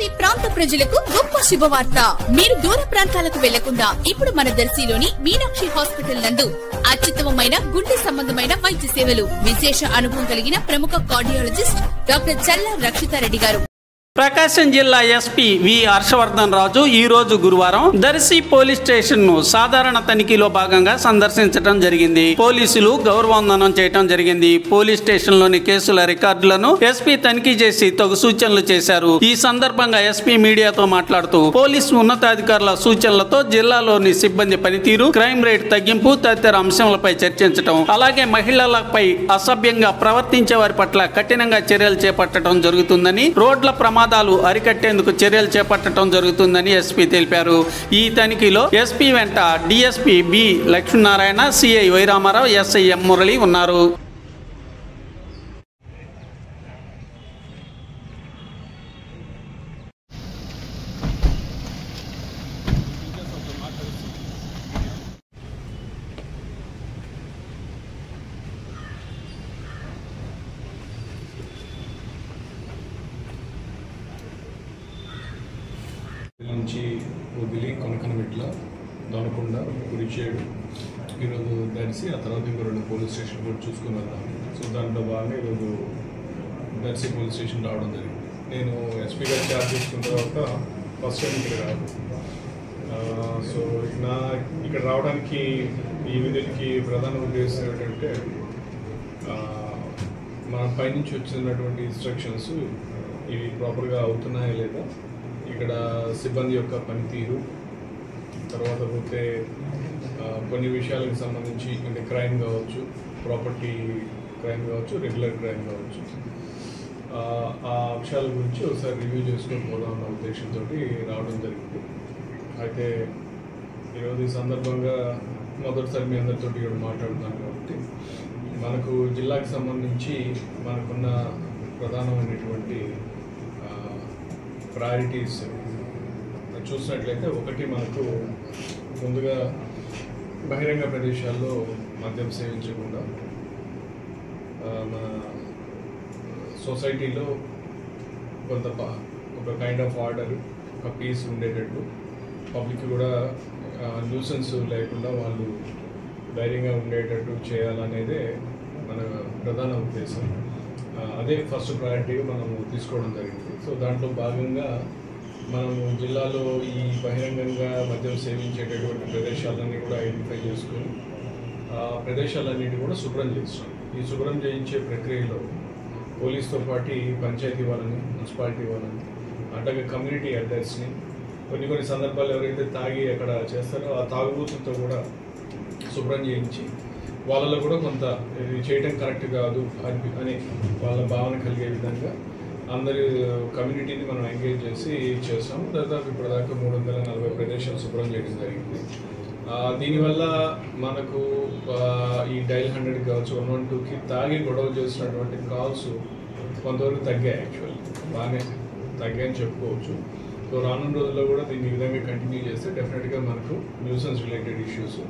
దర్శి ప్రాంత ప్రజలకు గొప్ప శుభవార్త. మీరు దూర ప్రాంతాలకు వెళ్లకుండా ఇప్పుడు మన దర్శిలోని మీనాక్షి హాస్పిటల్ నందు అత్యుత్తమమైన గుండె సంబంధమైన వైద్య సేవలు, విశేష అనుభవం కలిగిన ప్రముఖ కార్డియాలజిస్ట్ డాక్టర్ చల్లా రక్షితారెడ్డి గారు. ప్రకాశం జిల్లా ఎస్పీ వి హర్షవర్ధన్ రాజు ఈ రోజు గురువారం దర్శి పోలీస్ స్టేషన్ ను సాధారణ తనిఖీలో భాగంగా సందర్శించడం జరిగింది. పోలీసులు గౌరవవందనం చేయడం జరిగింది. పోలీస్ స్టేషన్ లోని కేసుల రికార్డులను ఎస్పీ తనిఖీ చేసి తగు సూచనలు చేశారు. ఈ సందర్భంగా ఎస్పీ మీడియాతో మాట్లాడుతూ పోలీసు ఉన్నతాధికారుల సూచనలతో జిల్లాలోని సిబ్బంది పనితీరు, క్రైమ్ రేట్ తగ్గింపు తదితర అంశాలపై చర్చించడం, అలాగే మహిళలపై అసభ్యంగా ప్రవర్తించే వారి పట్ల కఠినంగా చర్యలు చేపట్టడం జరుగుతుందని, రోడ్ల ప్రమాదాలు అరికట్టేందుకు చర్యలు చేపట్టడం జరుగుతుందని ఎస్పీ తెలిపారు. ఈ తనిఖీలో ఎస్పీ వెంట DSP B Lakshminarayana, CI Y Rama Rao, SI M Murali ఉన్నారు. నుంచి వదిలి కొనకనమిట్ల, దొనకొండ, కురిచేడు, ఈరోజు దర్శి, ఆ తర్వాత ఇంకో 2 పోలీస్ స్టేషన్ కూడా చూసుకుని వెళ్దాం. సో దాంట్లో భాగంగా ఈరోజు దర్శి పోలీస్ స్టేషన్ రావడం జరిగింది. నేను ఎస్పీ గారు ఛార్జ్ తీసుకున్న తర్వాత ఫస్ట్ టైం ఇక్కడ రాదు. సో ఇక్కడ రావడానికి ఈ విధులకి ప్రధాన ఉద్దేశం ఏంటంటే మన పైనుంచి వచ్చినటువంటి ఇన్స్ట్రక్షన్స్ ఇవి ప్రాపర్గా అవుతున్నాయా లేదా, ఇక్కడ సిబ్బంది యొక్క పనితీరు, తర్వాత పోతే కొన్ని విషయాలకు సంబంధించి అంటే క్రైమ్ కావచ్చు, ప్రాపర్టీ క్రైమ్ కావచ్చు, రెగ్యులర్ క్రైమ్ కావచ్చు, ఆ అంశాల గురించి ఒకసారి రివ్యూ చేసుకొని పోదాం అన్న ఉద్దేశంతో రావడం జరిగింది. అయితే ఈరోజు ఈ సందర్భంగా మొదటిసారి మీ అందరితో ఇక్కడ మాట్లాడుతున్నాను కాబట్టి మనకు జిల్లాకు సంబంధించి మనకున్న ప్రధానమైనటువంటి ప్రయారిటీస్ చూసినట్లయితే, ఒకటి మనకు ముందుగా బహిరంగ ప్రదేశాల్లో మద్యం సేవించకుండా, మన సొసైటీలో కొంత ఒక కైండ్ ఆఫ్ ఆర్డర్, ఒక పీస్ ఉండేటట్టు, పబ్లిక్ కూడా న్యూసెన్స్ లేకుండా వాళ్ళు ధైర్యంగా ఉండేటట్టు చేయాలనేదే మన ప్రధాన ఉద్దేశం. అదే ఫస్ట్ ప్రయారిటీగా మనము తీసుకోవడం జరిగింది. సో దాంట్లో భాగంగా మనము జిల్లాలో ఈ బహిరంగంగా మద్యం సేవించేటటువంటి ప్రదేశాలన్నీ కూడా ఐడెంటిఫై చేసుకొని ఆ ప్రదేశాలన్నిటి కూడా శుభ్రం చేస్తాం. ఈ శుభ్రం చేయించే ప్రక్రియలో పోలీస్తో పాటు పంచాయతీ వాళ్ళని, మున్సిపాలిటీ వాళ్ళని, అట్లాగే కమ్యూనిటీ ఎల్డర్స్ని, కొన్ని సందర్భాలు ఎవరైతే తాగి అక్కడ చేస్తారో ఆ తాగుబోతులతో కూడా శుభ్రం చేయించి వాళ్ళలో కూడా కొంత ఇది చేయటం కరెక్ట్ కాదు అని వాళ్ళ భావన కలిగే విధంగా అందరి కమ్యూనిటీని మనం ఎంగేజ్ చేసి చేస్తాము. దాదాపు ఇప్పటిదాకా 340 ప్రదేశాలు శుభ్రం చేయడం జరిగింది. దీనివల్ల మనకు ఈ డైల్ 100 కావచ్చు, 112కి తాగి గొడవ చేస్తున్నటువంటి కాల్స్ కొంతవరకు తగ్గాయి. యాక్చువల్లీ బాగానే తగ్గాయని చెప్పుకోవచ్చు. సో రానున్న రోజుల్లో కూడా దీన్ని ఈ విధంగా కంటిన్యూ చేస్తే డెఫినెట్గా మనకు న్యూసెన్స్ రిలేటెడ్ ఇష్యూస్